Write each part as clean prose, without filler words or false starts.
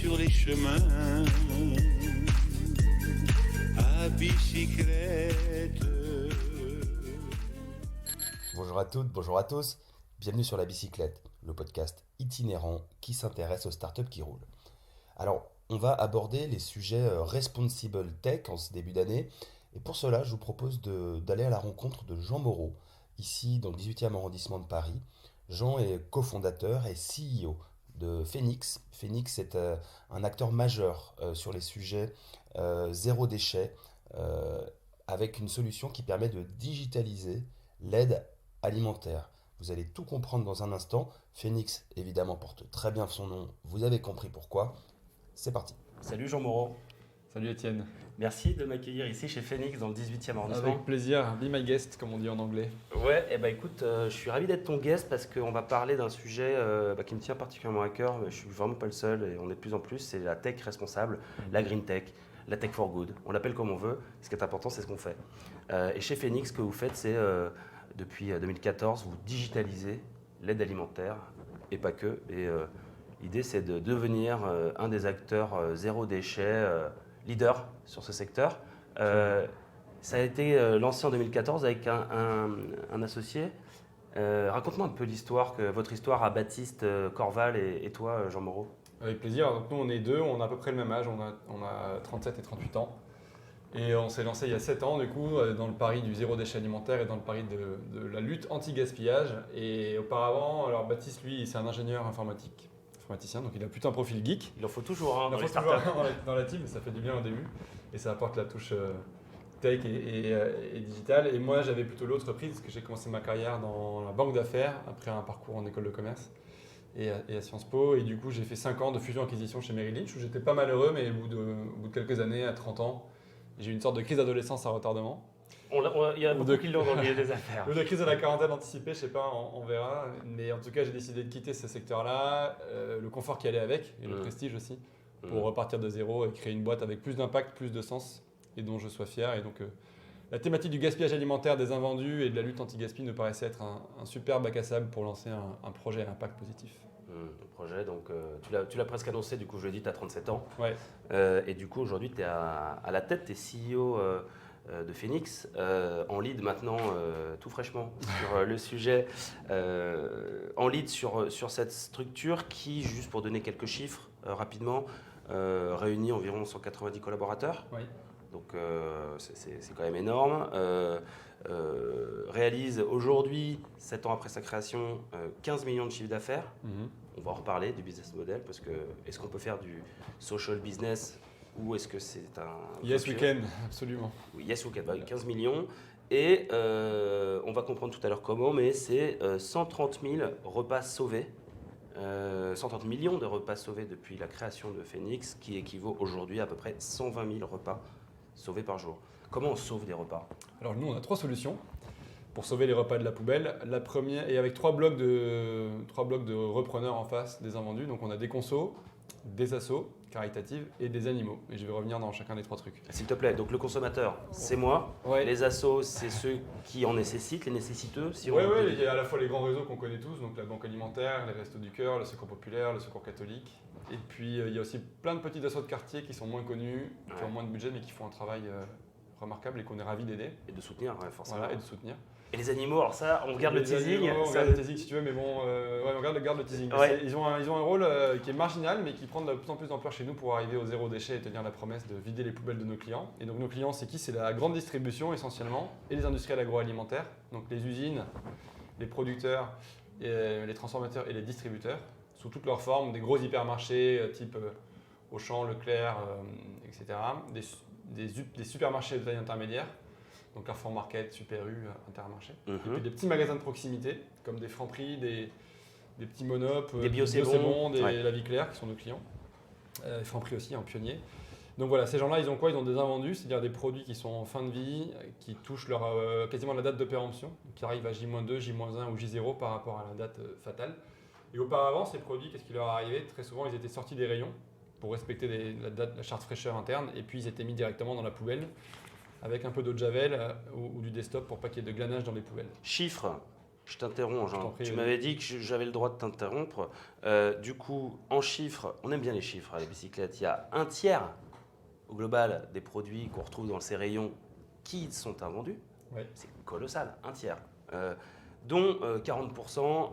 sur les chemins à bicyclette. Bonjour à toutes, bonjour à tous, bienvenue sur La Bicyclette, le podcast itinérant qui s'intéresse aux startups qui roulent. Alors, on va aborder les sujets responsible tech en ce début d'année, et pour cela, je vous propose d'aller à la rencontre de Jean Moreau, ici dans le 18e arrondissement de Paris. Jean est cofondateur et CEO de Phoenix. Phoenix est un acteur majeur sur les sujets zéro déchet, avec une solution qui permet de digitaliser l'aide alimentaire. Vous allez tout comprendre dans un instant. Phoenix, évidemment, porte très bien son nom. Vous avez compris pourquoi. C'est parti. Salut Jean Moreau. Salut Étienne. Merci de m'accueillir ici chez Phoenix dans le 18e arrondissement. Avec plaisir, be my guest comme on dit en anglais. Ouais, et écoute, je suis ravi d'être ton guest parce qu'on va parler d'un sujet qui me tient particulièrement à cœur. Je suis vraiment pas le seul et on est de plus en plus, c'est la tech responsable, la green tech, la tech for good. On l'appelle comme on veut, ce qui est important c'est ce qu'on fait. Et chez Phoenix, ce que vous faites, c'est depuis 2014, vous digitalisez l'aide alimentaire et pas que. Et l'idée c'est de devenir un des acteurs zéro déchet, leader sur ce secteur. Ça a été lancé en 2014 avec un associé. Raconte-moi un peu votre histoire à Baptiste Corval et toi, Jean Moreau. Avec plaisir. Donc nous on est deux, on a à peu près le même âge, on a 37 et 38 ans. Et on s'est lancé il y a 7 ans du coup dans le pari du zéro déchet alimentaire et dans le pari de la lutte anti-gaspillage. Et auparavant, alors Baptiste lui c'est un ingénieur informaticien, donc il a plutôt un profil geek. Il en faut toujours Il en dans faut les toujours startups. dans la team, ça fait du bien au début. Et ça apporte la touche tech et digital. Et moi j'avais plutôt l'autre prise parce que j'ai commencé ma carrière dans la banque d'affaires après un parcours en école de commerce et à Sciences Po. Et du coup j'ai fait 5 ans de fusion-acquisition chez Merrill Lynch où j'étais pas malheureux, mais au bout de quelques années, à 30 ans, j'ai eu une sorte de crise d'adolescence à retardement. Il y a beaucoup qui l'ont dans le milieu des affaires. Ou de crise de la quarantaine anticipée, je sais pas, on verra. Mais en tout cas, j'ai décidé de quitter ce secteur-là, le confort qui allait avec, et le prestige aussi, pour repartir de zéro et créer une boîte avec plus d'impact, plus de sens, et dont je sois fier. Et donc, la thématique du gaspillage alimentaire, des invendus et de la lutte anti-gaspi nous paraissait être un super bac à sable pour lancer un projet à impact positif. Le projet, donc tu l'as presque annoncé, du coup je le dis, tu as 37 ans. Ouais. Et du coup aujourd'hui tu es à la tête, tu es CEO de Phoenix, en lead maintenant tout fraîchement sur le sujet, en lead sur cette structure qui, juste pour donner quelques chiffres rapidement, réunit environ 190 collaborateurs. Oui. Donc c'est quand même énorme. Réalise aujourd'hui, 7 ans après sa création, 15 millions de chiffres d'affaires. On va en reparler du business model parce que est-ce qu'on peut faire du social business ou est-ce que c'est un... Yes, we can, absolument. Oui, yes, we can, 15 millions. Et on va comprendre tout à l'heure comment, mais c'est 130 000 repas sauvés. 130 millions de repas sauvés depuis la création de Phoenix, qui équivaut aujourd'hui à peu près 120 000 repas sauvés par jour. Comment on sauve des repas ? Alors nous, on a 3 solutions pour sauver les repas de la poubelle. La première, et avec 3 blocs de repreneurs en face des invendus. Donc on a des consos, des assos caritatives et des animaux. Et je vais revenir dans chacun des 3 trucs. S'il te plaît, donc le consommateur, c'est moi. Ouais. Les assos, c'est ceux qui en nécessitent, les nécessiteux. Si Oui, il y a à la fois les grands réseaux qu'on connaît tous, donc la Banque Alimentaire, les Restos du Cœur, le Secours Populaire, le Secours Catholique. Et puis il y a aussi plein de petits assos de quartier qui sont moins connus, qui ont moins de budget, mais qui font un travail remarquable et qu'on est ravis d'aider. Et de soutenir, ouais, forcément. Voilà, et de soutenir. Et les animaux, alors ça, on garde le teasing. On garde le teasing si tu veux, mais bon, on garde le teasing. Ouais. Ils ont un rôle qui est marginal, mais qui prend de plus en plus d'ampleur chez nous pour arriver au zéro déchet et tenir la promesse de vider les poubelles de nos clients. Et donc nos clients, c'est qui ? C'est la grande distribution essentiellement, et les industriels agroalimentaires, donc les usines, les producteurs, les transformateurs et les distributeurs, sous toutes leurs formes, des gros hypermarchés type Auchan, Leclerc, etc. Des supermarchés de taille intermédiaire. Donc Carrefour Market, Super U, Intermarché. Et puis des petits magasins de proximité, comme des Franprix, des petits Monop, des Bio C'est Bon, des La Vie Claire, qui sont nos clients. Franprix aussi, en pionnier. Donc voilà, ces gens-là, ils ont quoi ? Ils ont des invendus, c'est-à-dire des produits qui sont en fin de vie, qui touchent quasiment la date de péremption, qui arrivent à J-2, J-1 ou J0 par rapport à la date fatale. Et auparavant, ces produits, qu'est-ce qui leur arrivait ? Très souvent, ils étaient sortis des rayons pour respecter la charte fraîcheur interne, et puis ils étaient mis directement dans la poubelle, avec un peu d'eau de javel ou du desktop pour pas qu'il y ait de glanage dans les poubelles. Chiffres, Je t'interromps, Je t'en Jean. prie, Tu vas-y. m'avais dit que j'avais le droit de t'interrompre. Du coup, en chiffres, on aime bien les chiffres à la bicyclette. Il y a un tiers au global des produits qu'on retrouve dans ces rayons qui sont invendus. Ouais. C'est colossal, un tiers. Dont 40%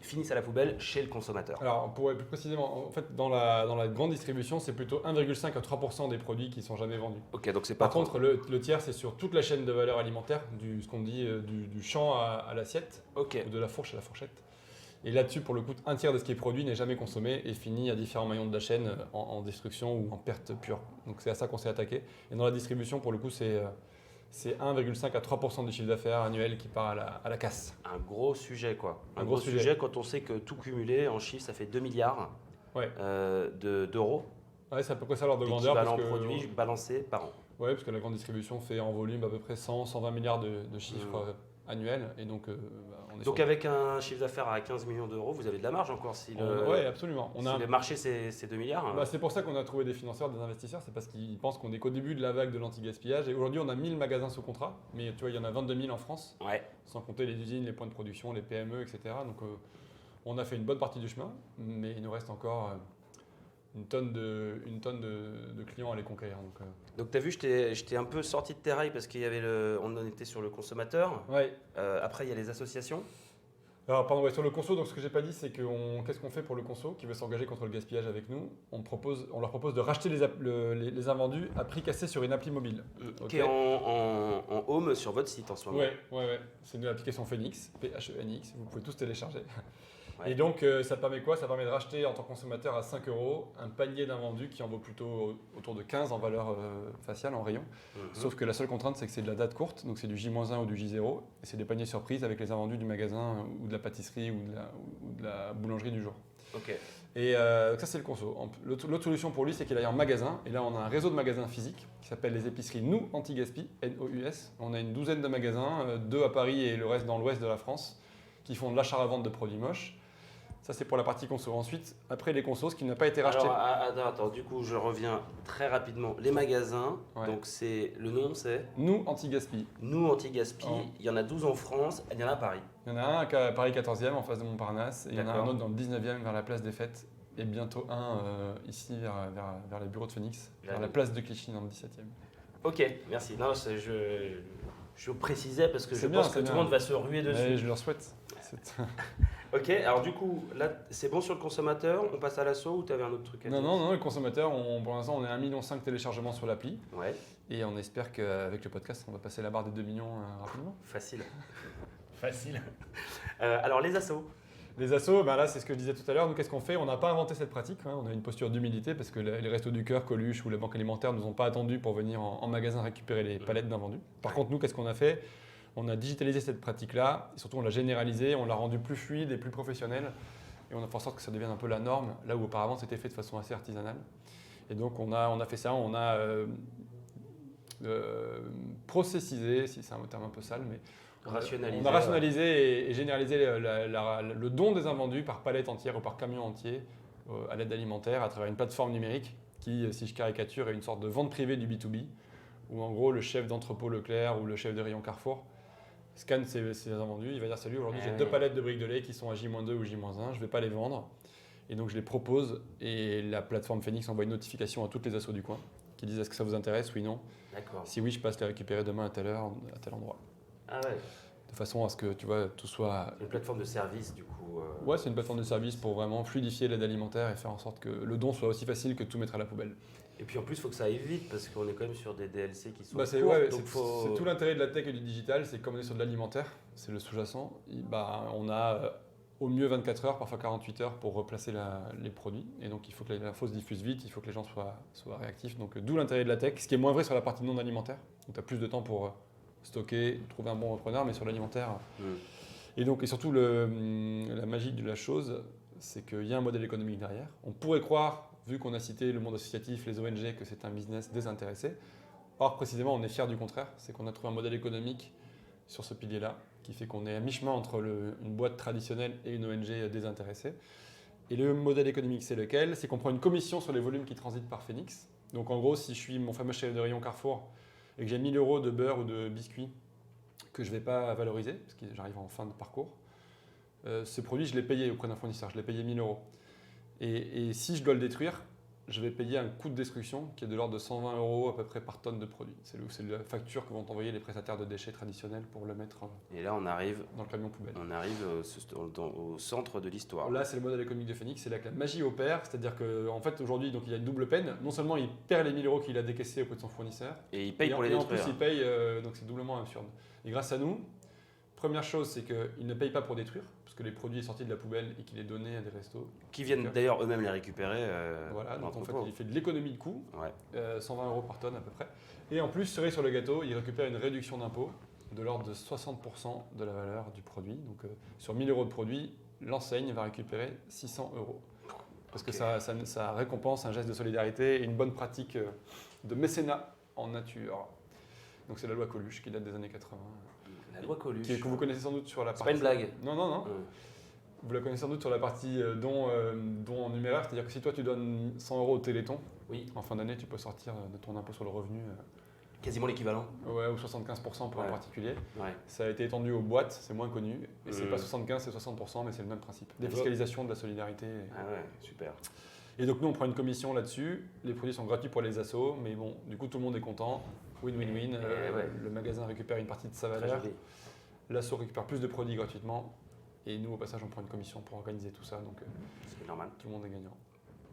finissent à la poubelle chez le consommateur. Alors, pour être plus précisément, en fait, dans la grande distribution, c'est plutôt 1,5 à 3% des produits qui sont jamais vendus. Ok, donc c'est pas Par trop. contre, le tiers, c'est sur toute la chaîne de valeur alimentaire, ce qu'on dit du champ à l'assiette, Ok, ou de la fourche à la fourchette. Et là-dessus, pour le coup, un tiers de ce qui est produit n'est jamais consommé et finit à différents maillons de la chaîne en destruction ou en perte pure. Donc c'est à ça qu'on s'est attaqué. Et dans la distribution, pour le coup, c'est 1,5 à 3% du chiffre d'affaires annuel qui part à la casse. un gros sujet quoi. Un Un gros gros sujet. sujet quand on sait que tout cumulé en chiffres, ça fait 2 milliards Ouais. d'euros Ouais, c'est à peu près ça l'ordre de grandeur. d'équivalent Parce que, produit balancé par an. ouais, parce que la grande distribution fait en volume à peu près 100-120 milliards de chiffres annuels. Et donc, on est Donc sur... avec un chiffre d'affaires à 15 millions d'euros, vous avez de la marge encore si le, Ouais, absolument. On si a le marché c'est 2 milliards. hein. Bah, c'est pour ça qu'on a trouvé des financeurs, des investisseurs, c'est parce qu'ils pensent qu'on est qu'au début de la vague de l'anti-gaspillage. Et aujourd'hui, on a 1000 magasins sous contrat, mais tu vois, il y en a 22 000 en France, Ouais. sans compter les usines, les points de production, les PME, etc. Donc on a fait une bonne partie du chemin, mais il nous reste encore une tonne de clients à les conquérir. Donc tu as vu, j'étais un peu sorti de tes rails parce on en était sur le consommateur. Ouais. Après, il y a les associations. Alors, pardon, ouais, sur le conso, donc ce que j'ai pas dit, c'est qu'est-ce qu'on fait pour le conso qui veut s'engager contre le gaspillage avec nous. On leur propose de racheter les invendus à prix cassé sur une appli mobile. Qui est en home sur votre site en ce moment. Ouais. C'est une application Phoenix, Phenix, vous pouvez tous télécharger. Ouais. Et donc, ça permet quoi? Ça permet de racheter en tant que consommateur à 5 € un panier d'invendus qui en vaut plutôt autour de 15 en valeur faciale, en rayon. Mhm. Sauf que la seule contrainte, c'est que c'est de la date courte, donc c'est du J-1 ou du J0. Et c'est des paniers surprises avec les invendus du magasin ou de la pâtisserie ou de la boulangerie du jour. Ok. Et ça, c'est le conso. L'autre solution pour lui, c'est qu'il aille en magasin. Et là, on a un réseau de magasins physiques qui s'appelle les épiceries Nous Anti-Gaspi, NOUS. On a une douzaine de magasins, 2 à Paris et le reste dans l'ouest de la France, qui font de l'achat-revente de produits moches. Ça, c'est pour la partie conso. Ensuite, après les consos, ce qui n'a pas été racheté. Alors, attends, du coup, je reviens très rapidement. Les magasins, Ouais. donc le nom c'est Nous Anti-Gaspi. Nous Anti-Gaspi. Oh. Il y en a 12 en France, il y en a à Paris. Il y en a un à Paris 14e, en face de Montparnasse. Et il y en a un D'accord. autre dans le 19e, vers la place des Fêtes. Et bientôt un ici, vers les bureaux de Phoenix, vers la place de Clichy, dans le 17e. Ok, merci. Non, je précisais parce que je C'est bien, pense que c'est tout le bien. monde va se ruer dessus. Ouais, je leur souhaite. Ok, alors du coup, là, c'est bon sur le consommateur, on passe à l'assaut ou tu avais un autre truc à dire? Non, le consommateur, pour l'instant, on est à 1,5 million de téléchargements sur l'appli. Ouais, Et on espère qu'avec le podcast, on va passer la barre des 2 millions rapidement. facile. Facile. Alors les assos. Les assos, ben là, c'est ce que je disais tout à l'heure. Nous, qu'est-ce qu'on fait? On n'a pas inventé cette pratique. On a une posture d'humilité parce que les Restos du Cœur, Coluche ou la Banque Alimentaire ne nous ont pas attendus pour venir en magasin récupérer les palettes d'invendus. Par contre, nous, qu'est-ce qu'on a fait? On a digitalisé cette pratique-là et surtout, on l'a généralisée, on l'a rendue plus fluide et plus professionnelle. Et on a fait en sorte que ça devienne un peu la norme, là où auparavant, c'était fait de façon assez artisanale. Et donc, on a fait ça. On a processisé, si c'est un terme un peu sale, mais Rationalisé, on a rationalisé et généralisé le don des invendus par palette entière ou par camion entier à l'aide alimentaire à travers une plateforme numérique qui, si je caricature, est une sorte de vente privée du B2B, où en gros le chef d'entrepôt Leclerc ou le chef de rayon Carrefour scanne ses invendus, il va dire salut, aujourd'hui j'ai 2 palettes de briques de lait qui sont à J-2 ou J-1, je ne vais pas les vendre. Et donc je les propose et la plateforme Phoenix envoie une notification à toutes les assos du coin qui disent est-ce que ça vous intéresse, oui, non. D'accord. Si oui, je passe les récupérer demain à telle heure, à tel endroit. Ah ouais, De façon à ce que tu vois, tout soit. une plateforme de service du coup. Ouais, c'est une plateforme de service pour vraiment fluidifier l'aide alimentaire et faire en sorte que le don soit aussi facile que de tout mettre à la poubelle. Et puis en plus, il faut que ça aille vite parce qu'on est quand même sur des DLC qui sont Bah, c'est courts, ouais, donc faut... c'est tout l'intérêt de la tech et du digital, c'est comme on est sur de l'alimentaire, c'est le sous-jacent. On a au mieux 24 heures, parfois 48 heures pour replacer les produits. Et donc il faut que l'info se diffuse vite, il faut que les gens soient réactifs. Donc d'où l'intérêt de la tech, ce qui est moins vrai sur la partie non alimentaire. Donc tu as plus de temps pour stocker, trouver un bon repreneur, mais sur l'alimentaire. Et surtout, la magie de la chose, c'est qu'il y a un modèle économique derrière. On pourrait croire, vu qu'on a cité le monde associatif, les ONG, que c'est un business désintéressé. Or, précisément, on est fiers du contraire. C'est qu'on a trouvé un modèle économique sur ce pilier-là, qui fait qu'on est à mi-chemin entre une boîte traditionnelle et une ONG désintéressée. Et le modèle économique, c'est lequel? C'est qu'on prend une commission sur les volumes qui transitent par Phoenix. Donc en gros, si je suis mon fameux chef de rayon Carrefour et que j'ai 1 000 € de beurre ou de biscuits que je ne vais pas valoriser, parce que j'arrive en fin de parcours. Ce produit, je l'ai payé auprès d'un fournisseur, je l'ai payé 1 000 €. Et si je dois le détruire, je vais payer un coût de destruction qui est de l'ordre de 120 € à peu près par tonne de produit. C'est la facture que vont envoyer les prestataires de déchets traditionnels pour le mettre Et là, on arrive dans le camion poubelle. au centre de l'histoire. Là, c'est le modèle économique de Phoenix, c'est là que la magie opère, c'est-à-dire qu'en fait, aujourd'hui, donc, il y a une double peine. Non seulement il perd les 1 000 € qu'il a décaissés auprès de son fournisseur, Et il paye pour les et en détruire. plus, il paye, donc c'est doublement absurde. Et grâce à nous, première chose, c'est qu'il ne paye pas pour détruire, parce que les produits sont sortis de la poubelle et qu'il est donné à des restos. Qui viennent d'ailleurs eux-mêmes les récupérer. Voilà, dans donc en fait, l'entrepôt. il fait de l'économie de coût, Ouais. 120 € par tonne à peu près. Et en plus, cerise sur le gâteau, il récupère une réduction d'impôt de l'ordre de 60% de la valeur du produit. Donc sur 1 000 € de produit, l'enseigne va récupérer 600 €. Parce que ça récompense un geste de solidarité et une bonne pratique de mécénat en nature. Donc c'est la loi Coluche qui date des années 80. La loi Coluche. Que vous connaissez sans doute sur la C'est partie... pas une blague. Non, non, non. Vous la connaissez sans doute sur la partie don en numéraire, c'est-à-dire que si toi tu donnes 100 € au Téléthon, Oui. en fin d'année tu peux sortir de ton impôt sur le revenu Quasiment l'équivalent. ou 75% pour un Ouais. particulier. Ouais. Ça a été étendu aux boîtes, c'est moins connu, et c'est Mhm. pas 75, c'est 60%, mais c'est le même principe. Défiscalisation de la solidarité. Ah ouais, super. Et donc nous on prend une commission là-dessus, les produits sont gratuits pour les assos, mais bon, du coup tout le monde est content, win-win-win, ouais. le magasin récupère une partie de sa Très valeur, joli. l'asso récupère plus de produits gratuitement, et nous au passage on prend une commission pour organiser tout ça, donc C'est normal. tout le monde est gagnant.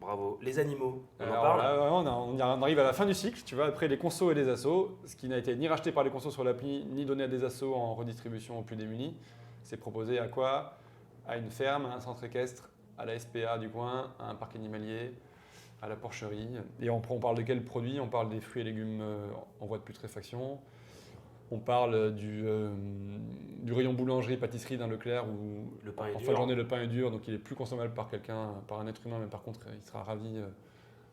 Bravo. Les animaux, on en Alors parle. là, on arrive à la fin du cycle, tu vois, après les consos et les assos, ce qui n'a été ni racheté par les consos sur l'appli, ni donné à des assos en redistribution aux plus démunis, c'est proposé à quoi? À une ferme, à un centre équestre, à la SPA du coin, à un parc animalier, à la porcherie. Et on parle de quels produits? On parle des fruits et légumes en voie de putréfaction. On parle du rayon boulangerie-pâtisserie d'un Leclerc où Le pain est en dur. fin de journée le pain est dur, donc il est plus consommable par quelqu'un, par un être humain, mais par contre il sera ravi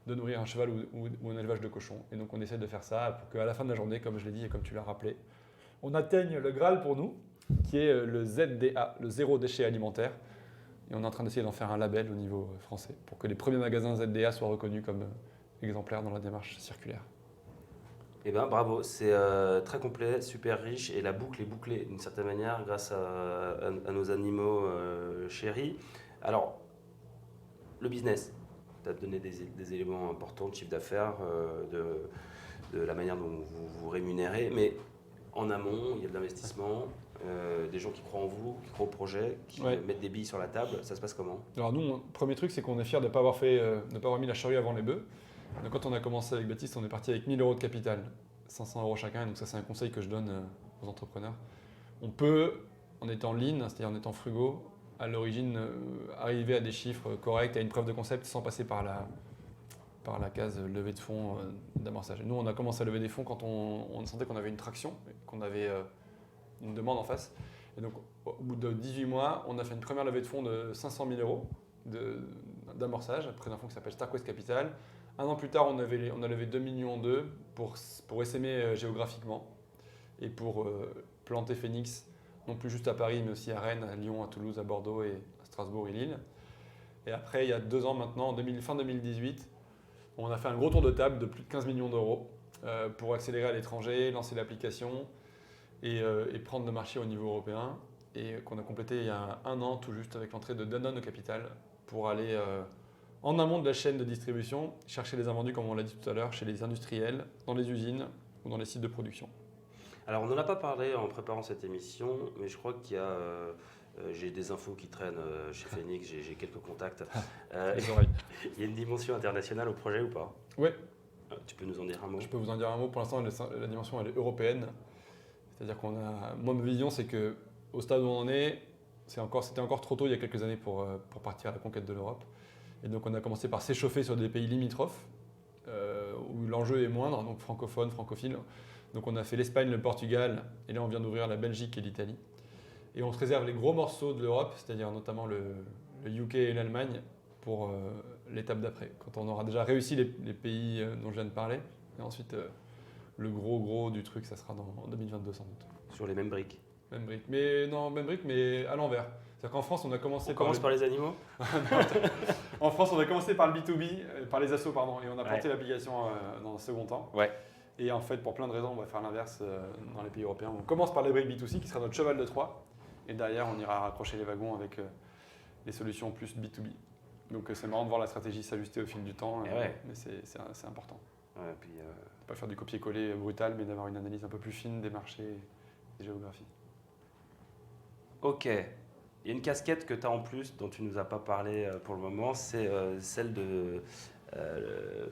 de nourrir un cheval ou un élevage de cochons. Et donc on essaie de faire ça pour qu'à la fin de la journée, comme je l'ai dit et comme tu l'as rappelé, on atteigne le Graal pour nous, qui est le ZDA, le zéro déchet alimentaire. Et on est en train d'essayer d'en faire un label au niveau français pour que les premiers magasins ZDA soient reconnus comme exemplaires dans la démarche circulaire. Eh ben bravo, c'est très complet, super riche et la boucle est bouclée d'une certaine manière grâce à nos animaux chéris. Alors, le business, tu as donné des éléments importants de chiffre d'affaires, de la manière dont vous vous rémunérez, mais en amont, il y a de l'investissement, des gens qui croient en vous, qui croient au projet, qui Ouais. mettent des billes sur la table, ça se passe comment? Alors nous, le premier truc, c'est qu'on est fiers de ne pas avoir mis la charrue avant les bœufs. Donc, quand on a commencé avec Baptiste, on est parti avec 1 000 € de capital, 500 € chacun. Donc ça, c'est un conseil que je donne aux entrepreneurs. On peut, en étant lean, c'est-à-dire en étant frugaux, à l'origine, arriver à des chiffres corrects, à une preuve de concept sans passer par la case levée de fonds d'amorçage. Et nous, on a commencé à lever des fonds quand on sentait qu'on avait une traction, qu'on avait une demande en face. Et donc, au bout de 18 mois, on a fait une première levée de fonds de 500 000 € d'amorçage, auprès d'un fonds qui s'appelle Starquest Capital. Un an plus tard, on a levé 2,2 millions pour essaimer géographiquement et pour planter Phoenix, non plus juste à Paris, mais aussi à Rennes, à Lyon, à Toulouse, à Bordeaux et à Strasbourg et Lille. Et après, il y a 2 ans maintenant, fin 2018, on a fait un gros tour de table de plus de 15 millions d'euros pour accélérer à l'étranger, lancer l'application et prendre le marché au niveau européen. Et qu'on a complété il y a 1 an tout juste avec l'entrée de Danone au capital pour aller en amont de la chaîne de distribution, chercher les invendus, comme on l'a dit tout à l'heure, chez les industriels, dans les usines ou dans les sites de production. Alors, on n'en a pas parlé en préparant cette émission, mais je crois qu'il y a... j'ai des infos qui traînent chez Phoenix, j'ai quelques contacts. Les oreilles. Il y a une dimension internationale au projet ou pas? Oui, Tu peux nous en dire un mot? je peux vous en dire un mot. Pour l'instant, la dimension elle est européenne. C'est-à-dire qu'on a. Moi, ma vision, c'est qu'au stade où on en est, c'était encore trop tôt il y a quelques années pour partir à la conquête de l'Europe. Et donc, on a commencé par s'échauffer sur des pays limitrophes où l'enjeu est moindre, donc francophone, francophile. Donc, on a fait l'Espagne, le Portugal, et là, on vient d'ouvrir la Belgique et l'Italie. Et on se réserve les gros morceaux de l'Europe, c'est-à-dire notamment le UK et l'Allemagne, pour l'étape d'après, quand on aura déjà réussi les pays dont je viens de parler. Et ensuite, le gros du truc, ça sera en 2022 sans doute. Sur les mêmes briques. Même brique. Mais non, même brique, mais à l'envers. C'est-à-dire qu'en France, on a commencé On commence par les animaux? En France, on a commencé par le B2B, par les assos, pardon, et on a planté l'application dans un second temps. Ouais. Et en fait, pour plein de raisons, on va faire l'inverse dans les pays européens. On commence par les briques B2C, qui sera notre cheval de Troie. Et derrière, on ira raccrocher les wagons avec les solutions plus B2B. Donc c'est marrant de voir la stratégie s'ajuster au fil du temps, mais c'est important. Ouais, puis, Pas faire du copier-coller brutal, mais d'avoir une analyse un peu plus fine des marchés et des géographies. Ok. Il y a une casquette que tu as en plus, dont tu ne nous as pas parlé pour le moment, c'est celle de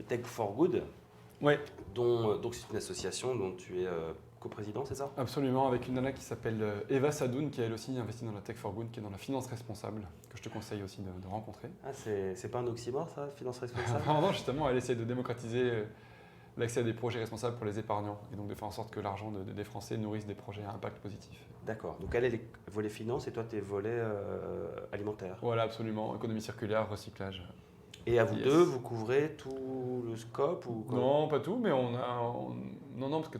Tech for Good, Ouais, donc c'est une association dont tu es coprésident, c'est ça? absolument, avec une nana qui s'appelle Eva Sadoun, qui elle aussi investit dans la Tech for Good, qui est dans la finance responsable, que je te conseille aussi de rencontrer. Ah, c'est pas un oxymore ça, finance responsable? Non, justement, elle essaie de démocratiser l'accès à des projets responsables pour les épargnants, et donc de faire en sorte que l'argent des Français nourrisse des projets à impact positif. D'accord. Donc elle est volet finance et toi tu es volet alimentaire. Voilà, absolument, économie circulaire, recyclage. Et à vous Yes. deux, vous couvrez tout le scope ou quoi? Non, pas tout, mais non, parce que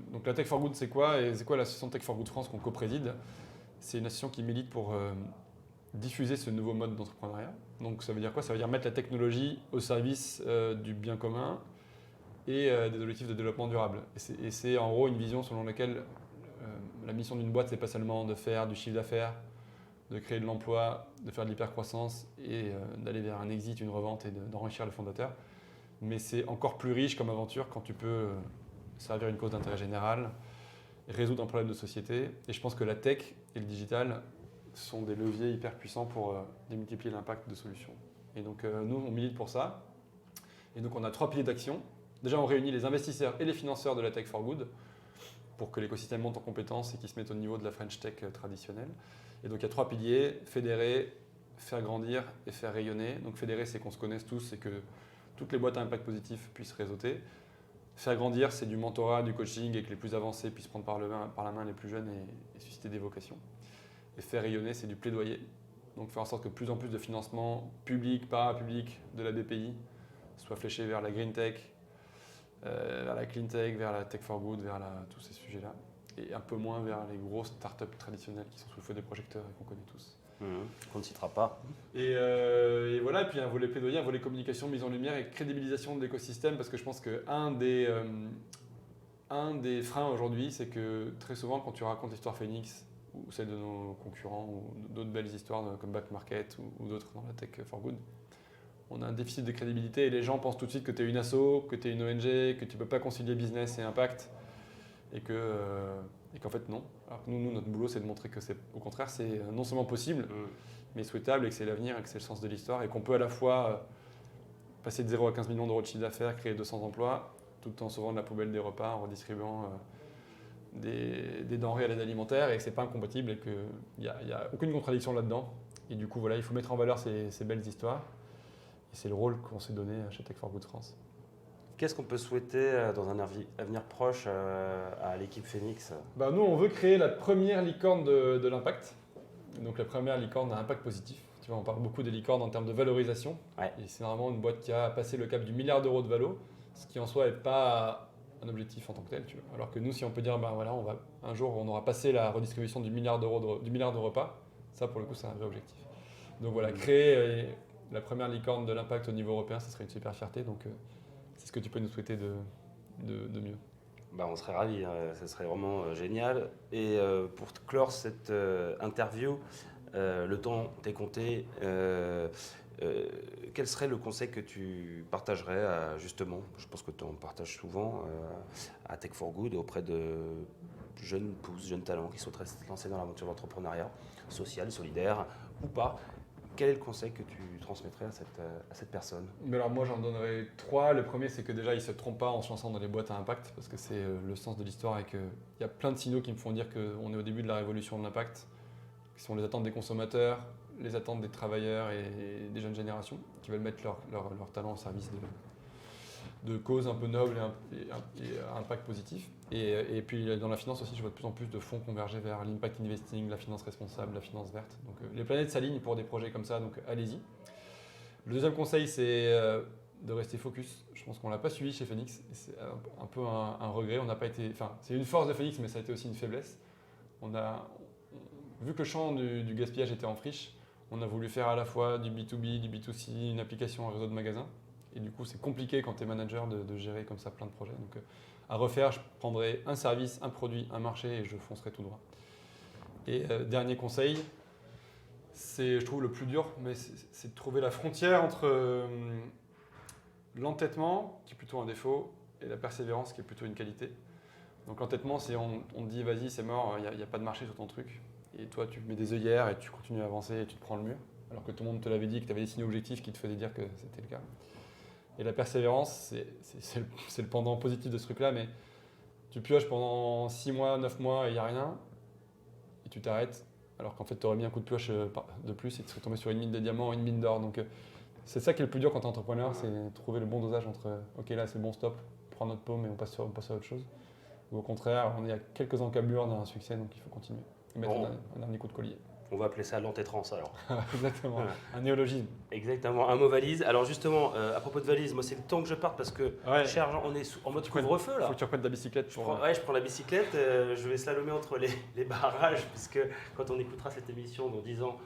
donc la Tech for Good, c'est quoi? Et c'est quoi l'association Tech for Good France qu'on co-préside? C'est une association qui milite pour diffuser ce nouveau mode d'entrepreneuriat. Donc ça veut dire quoi? Ça veut dire mettre la technologie au service du bien commun et des objectifs de développement durable. Et c'est en gros une vision selon laquelle la mission d'une boîte, c'est pas seulement de faire du chiffre d'affaires, de créer de l'emploi, de faire de l'hypercroissance et d'aller vers un exit, une revente et d'enrichir le fondateur. Mais c'est encore plus riche comme aventure quand tu peux servir une cause d'intérêt général, résoudre un problème de société. Et je pense que la tech et le digital sont des leviers hyper puissants pour démultiplier l'impact de solutions. Et donc nous, on milite pour ça. Et donc on a 3 piliers d'action. Déjà, on réunit les investisseurs et les financeurs de la Tech for Good pour que l'écosystème monte en compétences et qu'il se mette au niveau de la French Tech traditionnelle. Et donc il y a 3 piliers: fédérer, faire grandir et faire rayonner. Donc fédérer, c'est qu'on se connaisse tous et que toutes les boîtes à impact positif puissent réseauter. Faire grandir, c'est du mentorat, du coaching et que les plus avancés puissent prendre par la main les plus jeunes et susciter des vocations. Et faire rayonner, c'est du plaidoyer. Donc faire en sorte que de plus en plus de financements publics, parapublics de la BPI soient fléchés vers la green tech, vers la clean tech, vers la tech for good, vers tous ces sujets-là. Et un peu moins vers les grosses startups traditionnelles qui sont sous le feu des projecteurs et qu'on connaît tous. Qu'on ne citera pas. Et voilà, et puis un volet plaidoyer, un volet communication, mise en lumière et crédibilisation de l'écosystème, parce que je pense qu'un des freins aujourd'hui, c'est que très souvent, quand tu racontes l'histoire Phoenix, ou celle de nos concurrents, ou d'autres belles histoires comme Back Market ou d'autres dans la tech for good, on a un déficit de crédibilité et les gens pensent tout de suite que tu es une asso, que tu es une ONG, que tu ne peux pas concilier business et impact, et qu'en fait non. Alors que nous, notre boulot, c'est de montrer que au contraire, c'est non seulement possible, mais souhaitable, et que c'est l'avenir, et que c'est le sens de l'histoire, et qu'on peut à la fois passer de 0 à 15 millions d'euros de chiffre d'affaires, créer 200 emplois, tout en sauvant de la poubelle des repas, en redistribuant des denrées à l'aide alimentaire, et que c'est pas incompatible, et qu'il n'y a aucune contradiction là-dedans. Et du coup, voilà, il faut mettre en valeur ces belles histoires, et c'est le rôle qu'on s'est donné chez Tech for Good France. Qu'est-ce qu'on peut souhaiter dans un avenir proche à l'équipe Phoenix? Nous, on veut créer la première licorne de l'impact. Donc la première licorne à impact positif. Tu vois, on parle beaucoup des licornes en termes de valorisation. Ouais. Et c'est vraiment une boîte qui a passé le cap du milliard d'euros de valo, ce qui en soi n'est pas un objectif en tant que tel. Tu vois. Alors que nous, si on peut dire, voilà, un jour, on aura passé la redistribution du milliard d'euros du milliard de repas, ça, pour le coup, c'est un vrai objectif. Donc voilà, créer la première licorne de l'impact au niveau européen, ça serait une super fierté. Donc c'est ce que tu peux nous souhaiter de mieux. On serait ravis, ça serait vraiment génial. Et pour clore cette interview, le temps t'est compté. Quel serait le conseil que tu partagerais justement, je pense que tu en partages souvent, à Tech for Good et auprès de jeunes pousses, jeunes talents qui souhaiteraient se lancer dans l'aventure de l'entrepreneuriat social, solidaire ou pas? Quel est le conseil que tu transmettrais à cette personne? Mais alors moi j'en donnerais 3. Le premier, c'est que déjà il ne se trompe pas en se lançant dans les boîtes à impact, parce que c'est le sens de l'histoire, et qu'il y a plein de signaux qui me font dire qu'on est au début de la révolution de l'impact, qui sont les attentes des consommateurs, les attentes des travailleurs et des jeunes générations qui veulent mettre leur talent au service de causes un peu nobles et à impact positif. Et puis dans la finance aussi, je vois de plus en plus de fonds converger vers l'impact investing, la finance responsable, la finance verte. Donc les planètes s'alignent pour des projets comme ça, donc allez-y. Le deuxième conseil, c'est de rester focus. Je pense qu'on ne l'a pas suivi chez Phoenix. C'est un peu un regret. On n'a pas été, c'est une force de Phoenix, mais ça a été aussi une faiblesse. Vu que le champ du gaspillage était en friche, on a voulu faire à la fois du B2B, du B2C, une application, un réseau de magasins. Et du coup, c'est compliqué quand tu es manager de gérer comme ça plein de projets. Donc, à refaire, je prendrai un service, un produit, un marché et je foncerai tout droit. Et dernier conseil, c'est, je trouve, le plus dur, mais c'est de trouver la frontière entre l'entêtement, qui est plutôt un défaut, et la persévérance, qui est plutôt une qualité. Donc l'entêtement, c'est on te dit, vas-y, c'est mort, il n'y a pas de marché sur ton truc. Et toi, tu mets des œillères et tu continues à avancer et tu te prends le mur. Alors que tout le monde te l'avait dit, que tu avais des signaux objectifs qui te faisaient dire que c'était le cas. Et la persévérance, c'est le pendant positif de ce truc-là, mais tu pioches pendant 6 mois, 9 mois et il n'y a rien, et tu t'arrêtes, alors qu'en fait, tu aurais mis un coup de pioche de plus et tu serais tombé sur une mine de diamants, une mine d'or. Donc c'est ça qui est le plus dur quand tu es entrepreneur, c'est trouver le bon dosage entre ok, là c'est bon, stop, prends notre paume et on passe à autre chose. Ou au contraire, on est à quelques encablures d'un succès, donc il faut continuer. Et mettre un dernier coup de collier. On va appeler ça l'antétrance alors. Exactement, un néologisme. Exactement, un mot valise. Alors justement, à propos de valise, moi c'est le temps que je parte parce que, cher Jean, on est en mode couvre-feu là. Il faut que tu reprennes ta bicyclette. Je prends la bicyclette, je vais slalomer entre les barrages, puisque quand on écoutera cette émission dans 10 ans,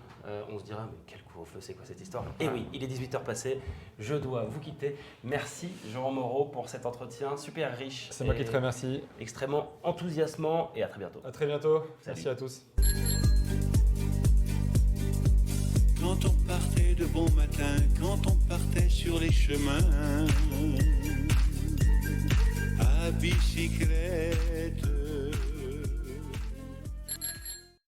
on se dira mais quel couvre-feu, c'est quoi cette histoire? Et oui, il est 18h passé, je dois vous quitter. Merci Jean Moreau pour cet entretien super riche. C'est moi qui te remercie. Extrêmement enthousiasmant et à très bientôt. À très bientôt. Salut. Merci à tous. Quand on partait de bon matin, quand on partait sur les chemins, à bicyclette.